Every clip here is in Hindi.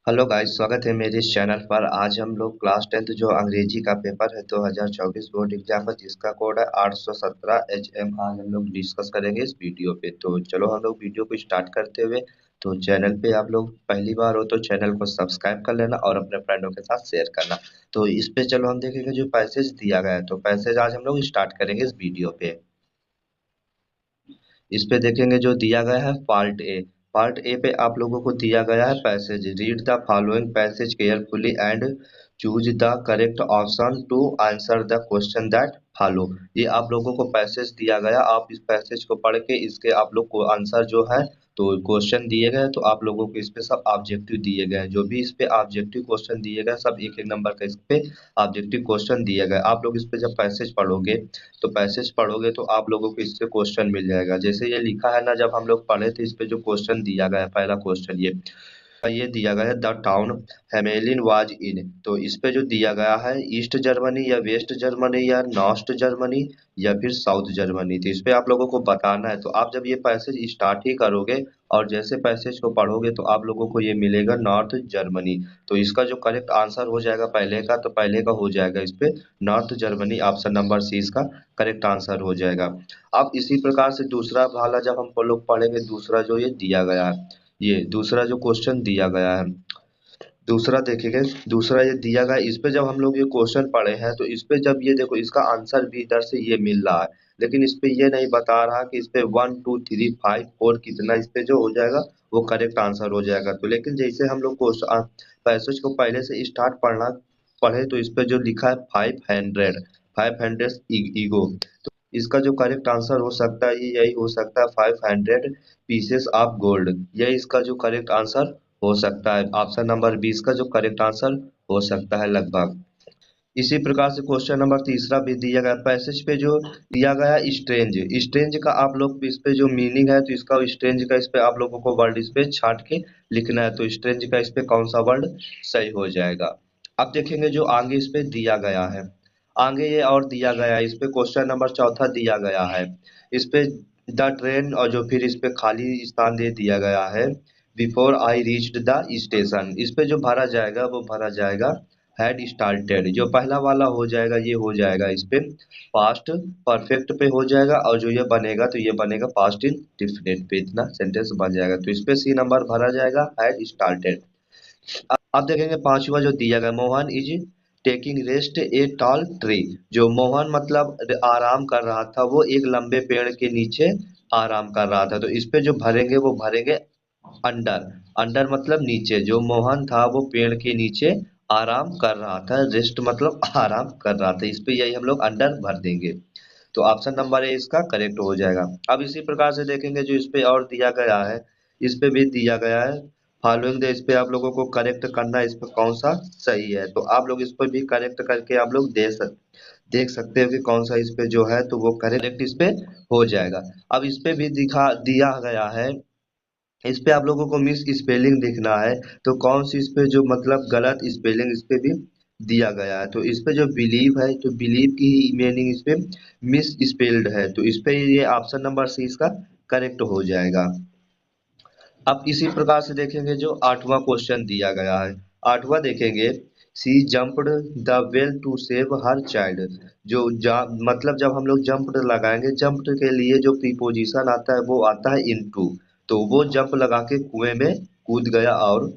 हेलो गाइस, स्वागत है मेरे इस चैनल पर। आज हम लोग क्लास 10th जो अंग्रेजी का पेपर है 2024 बोर्ड एग्जाम है, जिसका कोड है 817 HM। आज हम लोग डिस्कस करेंगे इस वीडियो पे। तो चलो हम लोग वीडियो को स्टार्ट करते हुए, तो चैनल पे आप लोग पहली बार हो तो चैनल को सब्सक्राइब कर लेना और अपने फ्रेंडों के साथ शेयर करना। तो इस पे चलो हम देखेंगे जो पैसेज दिया गया है। तो पैसेज आज हम लोग स्टार्ट करेंगे इस वीडियो पे। इस पे देखेंगे जो दिया गया है पार्ट ए पे आप लोगों को दिया गया है passage. Read the following passage carefully and choose the correct option to answer the question that follow. ये आप लोगों को पैसेज दिया गया, आप इस पैसेज को पढ़ के इसके आप लोग को आंसर जो है, तो क्वेश्चन दिए गए तो आप लोगों को इस पे सब ऑब्जेक्टिव दिए गए हैं। जो भी इस पे ऑब्जेक्टिव क्वेश्चन दिए गए सब एक एक नंबर का इस पे ऑब्जेक्टिव क्वेश्चन दिए गए। आप लोग इस पे जब पैसेज पढ़ोगे तो आप लोगों को इससे क्वेश्चन मिल जाएगा। जैसे ये लिखा है ना, जब हम लोग पढ़े थे इस पे जो क्वेश्चन दिया गया है, पहला क्वेश्चन ये दिया गया है द टाउन हेमेलिन वाज इन। तो इस पे जो दिया गया है ईस्ट जर्मनी या वेस्ट जर्मनी या नॉर्थ जर्मनी या फिर साउथ जर्मनी, तो इस पे आप लोगों को बताना है। तो आप जब ये पैसेज स्टार्ट ही करोगे और जैसे पैसेज को पढ़ोगे तो आप लोगों को ये मिलेगा नॉर्थ जर्मनी। तो इसका जो करेक्ट आंसर हो जाएगा पहले का, तो पहले का हो जाएगा इस पे north Germany. Option number C इसका करेक्ट आंसर हो जाएगा। अब इसी प्रकार से दूसरा वाला जब हम लोग पढ़ेंगे, दूसरा जो ये दिया गया है, ये दूसरा जो क्वेश्चन दिया गया है, दूसरा देखेंगे। दूसरा ये दिया गया, इस पे जब हम लोग ये क्वेश्चन पढ़े हैं तो इस पे जब ये देखो इसका आंसर भी इधर से ये मिल रहा है, लेकिन इस पे ये नहीं बता रहा कि इस पे 1 2 3 5 4 कितना इस पे जो हो जाएगा वो करेक्ट आंसर हो जाएगा। तो लेकिन जैसे हम लोग क्वेश्चन पैसेज को पहले से स्टार्ट पढ़े तो इस पे जो लिखा है 500 ईगो, तो इसका जो करेक्ट आंसर हो सकता है यही हो सकता है 500 पीसेस ऑफ गोल्ड। यही इसका जो करेक्ट आंसर हो सकता है। ऑप्शन नंबर 20 का जो करेक्ट आंसर हो सकता है लगभग। इसी प्रकार से क्वेश्चन नंबर तीसरा भी दिया गया पैसेज पे जो दिया गया है स्ट्रेंज। स्ट्रेंज का आप लोग इस पे जो मीनिंग है, तो इसका स्ट्रेंज का इस पे आप लोगों को वर्ड इस पे छाट के लिखना है। तो स्ट्रेंज का इस पे कौन सा वर्ड सही हो जाएगा। अब देखेंगे जो आगे इस पे दिया गया है, आगे ये और दिया गया है। इस पे क्वेश्चन नंबर चौथा दिया गया है। इस पे द ट्रेन, और जो फिर इस पे खाली स्थान दे दिया गया है before I reached the station. इस पे जो भरा जाएगा वो भरा जाएगा हैड स्टार्टेड। जो पहला वाला हो जाएगा ये हो जाएगा इस पे पास्ट परफेक्ट पे हो जाएगा, और जो ये बनेगा तो ये बनेगा पास्ट इंडेफिनिट पे, इतना सेंटेंस बन जाएगा। तो इस पे सी नंबर भरा जाएगा हैड स्टार्टेड। अब देखेंगे पांचवा जो दिया गया, Mohan is taking rest a tall tree. जो मोहन मतलब आराम कर रहा था, वो एक लंबे पेड़ के नीचे आराम कर रहा था। तो इस पे जो भरेंगे वो भरेंगे अंडर। अंडर मतलब नीचे। जो मोहन था वो पेड़ के नीचे आराम कर रहा था, रेस्ट मतलब आराम कर रहा था, इस पे यही हम लोग अंडर भर देंगे। तो ऑप्शन नंबर ए इसका करेक्ट हो जाएगा। अब इसी प्रकार से देखेंगे जो इस पे और दिया गया है, इस पे भी दिया गया है फॉलोइंग इस पे आप लोगों को करेक्ट करना है, इस पे कौन सा सही है। तो आप लोग इस पर भी करेक्ट करके आप लोग देख सकते हो कि कौन सा इस पे जो है तो वो करेक्ट इस पे हो जाएगा। अब इस पे भी दिखा दिया गया है, इस पे आप लोगों को मिस स्पेलिंग देखना है। तो कौन सी इस पे जो मतलब गलत स्पेलिंग इस पे भी दिया गया है। तो इस पे जो बिलीव है, तो बिलीव की ही मीनिंग इस पे मिस स्पेल्ड है। तो इस पे ये ऑप्शन नंबर सी इसका करेक्ट हो जाएगा। अब इसी प्रकार से देखेंगे जो आठवां क्वेश्चन दिया गया है। आठवां देखेंगे she jumped the well to save her child. जो मतलब जब हम लोग जंप्ड लगाएंगे, जंप्ड के लिए जो प्रीपोजिशन आता है वो आता है इनटू। तो वो जंप लगा के कुएं में कूद गया, और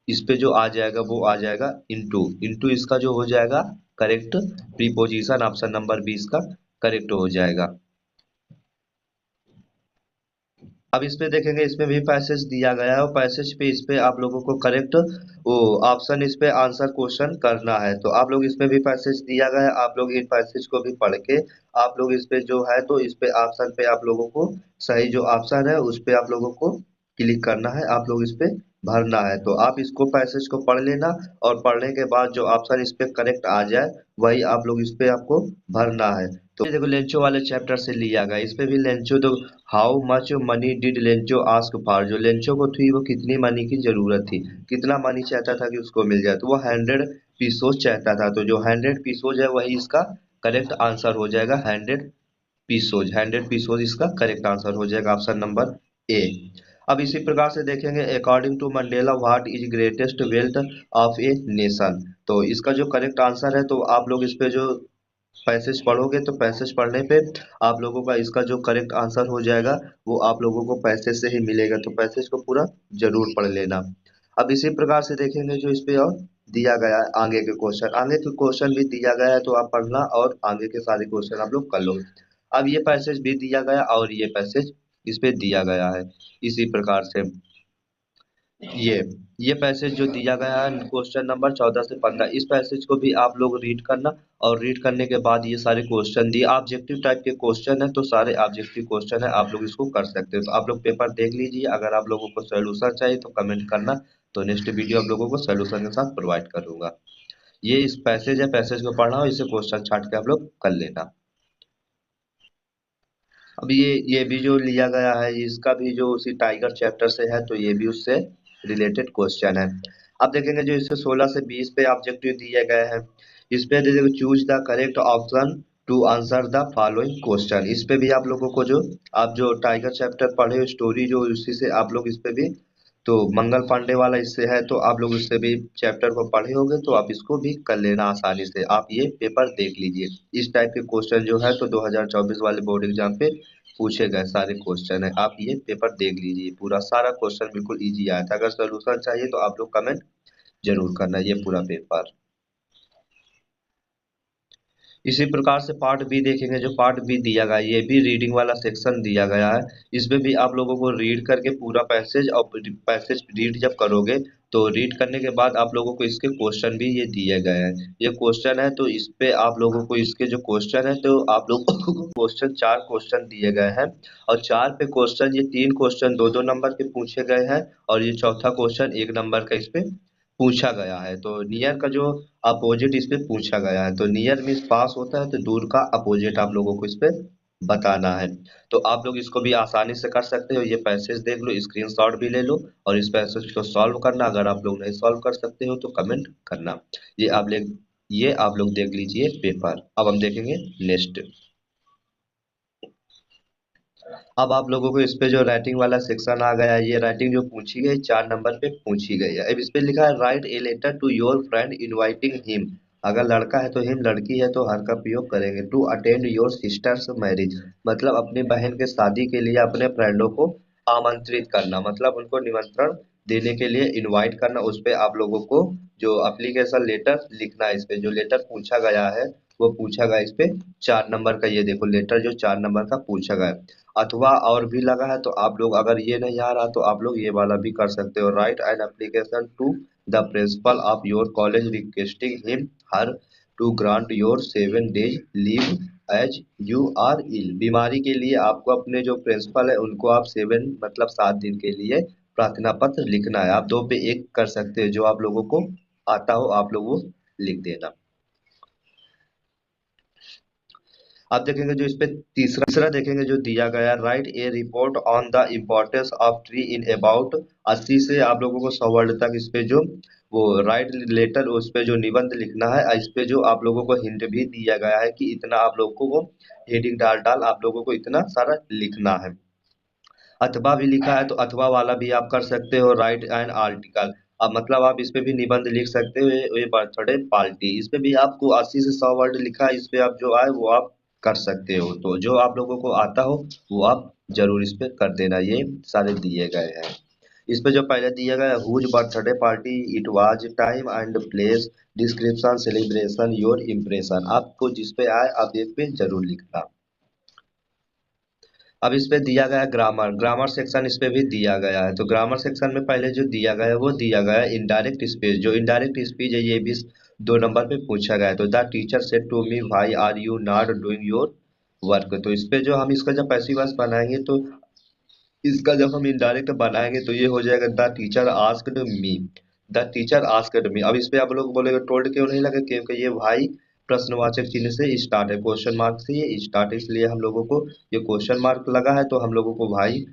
इस पे जो आ जाएगा वो आ जाएगा इनटू। इनटू इसका जो हो जाएगा करेक्ट प्रीपोजिशन, ऑप्शन नंबर 20 का करेक्ट हो जाएगा। अब इस पे देखेंगे, इसमें भी पैसेज दिया गया है और पैसेज पे इस पे आप लोगों को करेक्ट वो ऑप्शन इस पे आंसर क्वेश्चन करना है। तो आप लोग इसमें भी पैसेज दिया गया है, आप लोग इन पैसेज को भी पढ़ के आप लोग इस पे जो है तो इस पे ऑप्शन पे आप लोगों को सही जो ऑप्शन है उस पे आप लोगों को क्लिक करना है, आप लोग इस पे भरना है। तो आप इसको पैसेज को पढ़ लेना, और पढ़ने के बाद जो ऑप्शन इस पे करेक्ट आ जाए वही आप लोग इस पे आपको भरना है। तो ये देखो लेंचो वाले चैप्टर से लिया गया, इस पे भी लेंचो तो how much money did Lencho ask for. जो लेंचो को थी वो कितनी मनी की जरूरत थी, कितना मनी चाहता था कि उसको मिल जाए, तो वो 100 पीसोज चाहता था। तो जो 100 पीसोज है वही इसका करेक्ट आंसर हो जाएगा। 100 पीसोज, 100 पीसोज इसका करेक्ट आंसर हो जाएगा, ऑप्शन नंबर ए। अब इसी प्रकार से देखेंगे according to Mandela what is greatest wealth of a nation. तो इसका जो करेक्ट आंसर है, तो आप लोग इस पे जो पैसेज पढ़ोगे तो पैसेज पढ़ने पे आप लोगों का इसका जो करेक्ट आंसर हो जाएगा वो आप लोगों को पैसेज से ही मिलेगा। तो पैसेज को पूरा जरूर पढ़ लेना। अब इसी प्रकार से देखेंगे जो इस पे और दिया गया है आगे के क्वेश्चन, आगे के क्वेश्चन भी दिया गया है तो आप पढ़ना और आगे के सारे क्वेश्चन आप लोग कर लो। अब ये पैसेज भी दिया गया और ये पैसेज इस पे दिया गया है इसी प्रकार से। ये ये पैसेज जो दिया गया है क्वेश्चन नंबर 14 से 15, इस पैसेज को भी आप लोग रीड करना। और रीड करने के बाद ये सारे क्वेश्चन दिए ऑब्जेक्टिव टाइप के क्वेश्चन है, तो सारे ऑब्जेक्टिव क्वेश्चन है, आप लोग इसको कर सकते हो। तो आप लोग पेपर देख लीजिए, अगर आप लोगों को सोल्यूशन चाहिए तो कमेंट करना। तो नेक्स्ट वीडियो आप लोगों को सोल्यूशन के साथ प्रोवाइड करूंगा। ये इस पैसेज है, पैसेज को पढ़ना और इसे क्वेश्चन छाट के आप लोग कर लेना। अब ये भी जो लिया गया है इसका भी जो उसी टाइगर चैप्टर से है, तो ये भी उससे रिलेटेड क्वेश्चन है। अब देखेंगे जो इससे 16 से 20 पे ऑब्जेक्टिव दिए गए हैं। इस पे देखो choose the correct option to answer the following question. इस पे भी आप लोगों को जो आप जो टाइगर चैप्टर पढ़े स्टोरी जो उसी से आप लोग इस पे भी तो मंगल पांडे वाला इससे है, तो आप लोग इससे भी चैप्टर को पढ़े होंगे तो आप इसको भी कर लेना आसानी से। आप ये पेपर देख लीजिए, इस टाइप के क्वेश्चन जो है तो 2024 वाले बोर्ड एग्जाम पे पूछे गए सारे क्वेश्चन है। आप ये पेपर देख लीजिए, पूरा सारा क्वेश्चन बिल्कुल इजी आया था। अगर सोल्यूशन चाहिए तो आप लोग कमेंट जरूर करना ये पूरा पेपर। इसी प्रकार से पार्ट बी देखेंगे, जो पार्ट बी दिया गया है ये भी रीडिंग वाला सेक्शन दिया गया है। इसमें भी आप लोगों को रीड करके पूरा पैसेज और पैसेज रीड जब करोगे तो रीड करने के बाद आप लोगों को इसके क्वेश्चन भी ये दिए गए हैं। ये क्वेश्चन है तो इस पे आप लोगों को इसके जो क्वेश्चन है तो आप लोगों को क्वेश्चन 4 क्वेश्चन दिए गए हैं। और 4 पे क्वेश्चन ये 3 क्वेश्चन 2-2 नंबर के पूछे गए हैं और ये चौथा क्वेश्चन 1 नंबर का इस पे पूछा गया है। तो नियर का जो अपोजिट इस पे पूछा गया है, तो नियर मीन्स पास होता है, तो दूर का अपोजिट आप लोगों को इस पे बताना है। तो आप लोग इसको भी आसानी से कर सकते हो। ये पैसेज देख लो, स्क्रीनशॉट भी ले लो और इस पैसेज को सॉल्व करना। अगर आप लोग नहीं सॉल्व कर सकते हो तो कमेंट करना। ये आप लोग देख लीजिए पेपर। अब हम देखेंगे नेक्स्ट। अब आप लोगों को इस पे जो राइटिंग वाला सेक्शन आ गया है, ये राइटिंग जो पूछी गई 4 नंबर पे पूछी गई है। अब इस पे लिखा है write a letter to your friend inviting him. अगर लड़का है तो हिम, लड़की है तो हर का प्रयोग करेंगे। To attend your sister's marriage, मतलब अपनी बहन के शादी के लिए अपने फ्रेंडों को आमंत्रित करना, मतलब उनको निमंत्रण देने के लिए इनवाइट करना। उस पे आप लोगों को जो एप्लीकेशन लेटर लिखना है। इस पे जो लेटर पूछा गया है वो पूछा गया इस पे 4 नंबर का। ये देखो लेटर जो 4 नंबर का पूछा गया है। अथवा और भी लगा है तो आप लोग अगर ये नहीं आ रहा तो आप लोग ये वाला भी कर सकते हो। Write an application to the principal of your college requesting him her to grant your 7 days leave as you are ill. बीमारी के लिए आपको अपने जो प्रिंसिपल है उनको आप 7 दिन के लिए प्रार्थना पत्र लिखना है। आप 2 पे 1 कर सकते हो, जो आप लोगों को आता हो आप लोग वो लिख देना। अब देखेंगे जो इस पे तीसरा देखेंगे जो दिया गया, right A report on the importance of tree in about 80 से आप लोगों को 100 वर्ड तक इस पे जो वो राइट लेटर उस पे जो निबंध लिखना है। इस पे जो आप लोगों को हिंट भी दिया गया है कि इतना आप लोगों को हेडिंग डाल डाल आप लोगों को इतना सारा लिखना है। अथवा भी लिखा है तो अथवा वाला भी आप कर सकते हो। राइट एन आर्टिकल, अब मतलब आप इस पे भी निबंध लिख सकते हो। ये बर्थडे पार्टी, इस पे भी आपको 80 से 100 वर्ड लिखा है, इस पे आप जो आए वो आप कर सकते हो। तो जो आप लोगों को आता हो वो आप जरूर इस पे कर देना। ये सारे दिए गए हैं। इस पे जो पहले दिया गया है whose birthday party it was time and place description celebration your impression. आपको जिस पे आए आप एक पे जरूर लिखना। अब इस पे दिया गया ग्रामर, ग्रामर सेक्शन इस पे भी दिया गया है। तो ग्रामर सेक्शन में पहले जो दिया गया है वो दिया गया है इनडायरेक्ट स्पीच। जो इनडायरेक्ट स्पीच है ये भी 2 नंबर पे पूछा गया है। तो the teacher said to me why are you not doing your work. तो इस पे जो हम इसका जब पैसिव वॉइस बनाएंगे तो इसका जब हम इनडायरेक्ट बनाएंगे तो ये हो जाएगा the teacher asked me. The teacher asked मी। अब इस पे आप लोग बोलेगे टोल्ड क्यों नहीं लगे, क्योंकि ये भाई प्रश्नवाचक चिन्ह से स्टार्ट है, क्वेश्चन मार्क से ये स्टार्ट है, इसलिए हम लोगों को ये क्वेश्चन मार्क लगा है तो हम लोगों को भाई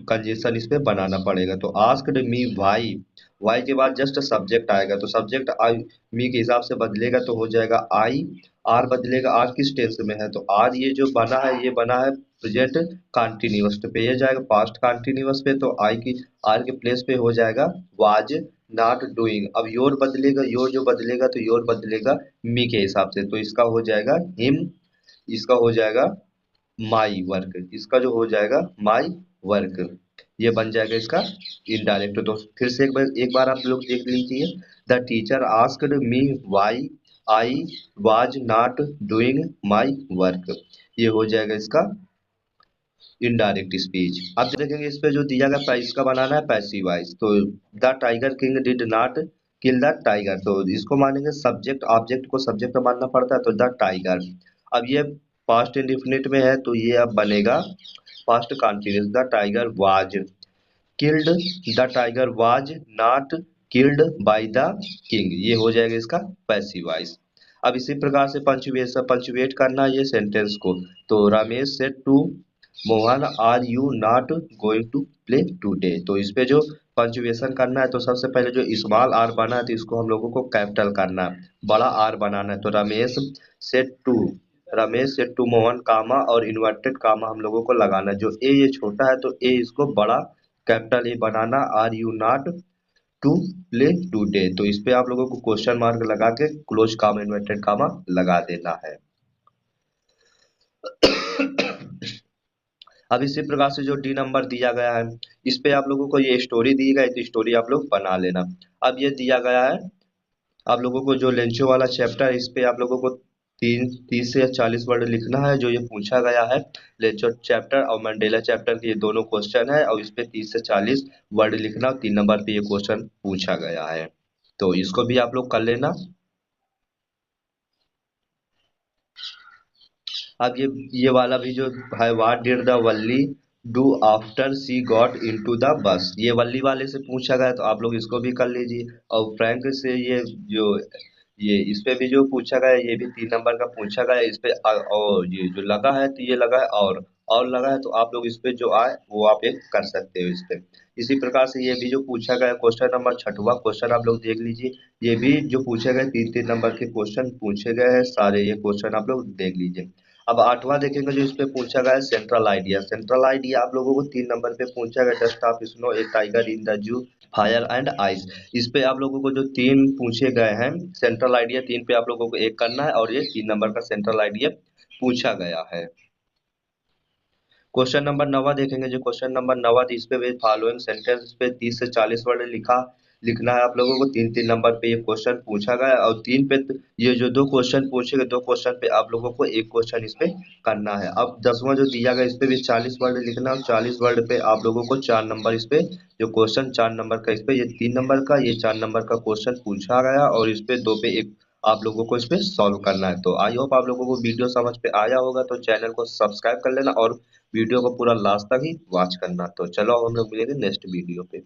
कंजेशन इस पे बनाना पड़ेगा। तो आस्क्ड मी भाई वाई के बाद जस्ट सब्जेक्ट आएगा, तो सब्जेक्ट आई मी के हिसाब से बदलेगा तो हो जाएगा आई। आर बदलेगा, आर किस टेंस में है, तो आर ये जो बना है ये बना है प्रेजेंट कंटिन्यूअस, तो पे ये जाएगा पास्ट कंटिन्यूअस पे, तो आई की आर के प्लेस पे हो जाएगा वाज नॉट डूइंग। अब योर बदलेगा, योर जो बदलेगा तो योर बदलेगा मी के हिसाब से, तो इसका हो जाएगा हिम, इसका हो जाएगा माई वर्क, इसका जो हो जाएगा माई वर्क, ये बन जाएगा इसका इनडायरेक्ट। तो फिर से एक बार आप लोग देख लीजिए, the teacher asked me why I was not doing my work, ये हो जाएगा इसका इनडायरेक्ट स्पीच। अब देखेंगे इस पे जो दिया गया इसका बनाना है पैसिव वॉइस, तो the tiger king did not kill the tiger, तो इसको मानेंगे सब्जेक्ट, ऑब्जेक्ट को सब्जेक्ट मानना पड़ता है, तो द टाइगर। अब ये पास्ट इंडिफिनिट में है तो ये अब बनेगा past continuous, the tiger was killed, the tiger was not killed by the king, ये हो जाएगा इसका पैसिव वॉइस। अब इसी प्रकार से पंचुएशन पंचुएट करना है ये सेंटेंस को, तो Ramesh said to Mohan are you not going to play today, तो इस पे जो पंचुएशन करना है तो सबसे पहले जो स्मॉल आर बना है तो इसको हम लोगों को कैपिटल करना है, बड़ा आर बनाना है, तो said to Ramesh said to Mohan comma और इन्वर्टेड कामा हम लोगों को लगाना है, जो ए ये छोटा है तो ए इसको बड़ा कैपिटल ए बनाना, are you not to play today, तो इस पे आप लोगों को क्वेश्चन मार्क लगा के क्लोज कामा इन्वर्टेड कामा लगा देना है। अब इसी प्रकार से जो डी नंबर दिया गया है इस पे आप लोगों को ये स्टोरी दी गई तो स्टोरी आप लोग बना लेना। अब ये दिया गया है आप लोगों को जो लेंचो वाला चैप्टर है इस पे आप लोगों को 30 से 40 वर्ड लिखना है, जो ये पूछा गया है लेंचो चैप्टर और मंडेला चैप्टर के ये दोनों क्वेश्चन है, और इस पे 30 से 40 वर्ड लिखना और 3 नंबर पे ये क्वेश्चन पूछा गया है, तो इसको भी आप लोग कर लेना। अब ये वाला भी जो है, what did the Valli do after she got into the bus, ये वल्ली वाले से पूछा गया तो आप लोग इसको भी कर लीजिए। और फ्रैंक से ये जो ये इस पे भी जो पूछा गया है, ये भी 3 नंबर का पूछा गया है, इस पे और ये जो लगा है तो ये लगा है और लगा है, तो आप लोग इस पे जो आए वो आप एक कर सकते हो इस पे। इसी प्रकार से ये भी जो पूछा गया क्वेश्चन नंबर 6वां क्वेश्चन आप लोग देख लीजिए, ये भी जो पूछे गए 3 3 नंबर के क्वेश्चन पूछे गए हैं सारे, ये क्वेश्चन आप लोग देख लीजिए। अब 8वां देखेंगे जो इस पे पूछा गया है सेंट्रल आइडिया, सेंट्रल आइडिया आप लोगों को 3 नंबर पे पूछा गया, just of snow A tiger in the zoo fire and ice, इस पे आप लोगों को जो 3 पूछे गए हैं सेंट्रल आइडिया 3 पे आप लोगों को एक करना है, और ये 3 नंबर का सेंट्रल आइडिया पूछा गया है। क्वेश्चन नंबर 9 देखेंगे, जो क्वेश्चन नंबर 9 इस पे फॉलोइंग सेंटेंस पे 30 से 40 वर्ड लिखना है आप लोगों को, 3 3 नंबर पे ये क्वेश्चन पूछा गया है, और 3 पे ये जो 2 क्वेश्चन पूछे गए 2 क्वेश्चन पे आप लोगों को एक क्वेश्चन इस पे करना है। अब 10वां जो दिया गया इस पे भी 40 वर्ड लिखना है, और 40 वर्ड पे आप लोगों को 4 नंबर इस पे जो क्वेश्चन 4 नंबर का इस पे ये 3 नंबर का ये 4 नंबर का क्वेश्चन पूछा गया, और इस पे 2 पे एक आप लोगों को इस पे सॉल्व करना है। तो आई होप आप लोगों को वीडियो समझ पे आया होगा, तो चैनल को सब्सक्राइब कर लेना और वीडियो को पूरा लास्ट तक ही वॉच करना। तो चलो अब हम लोग मिलेंगे नेक्स्ट वीडियो पे।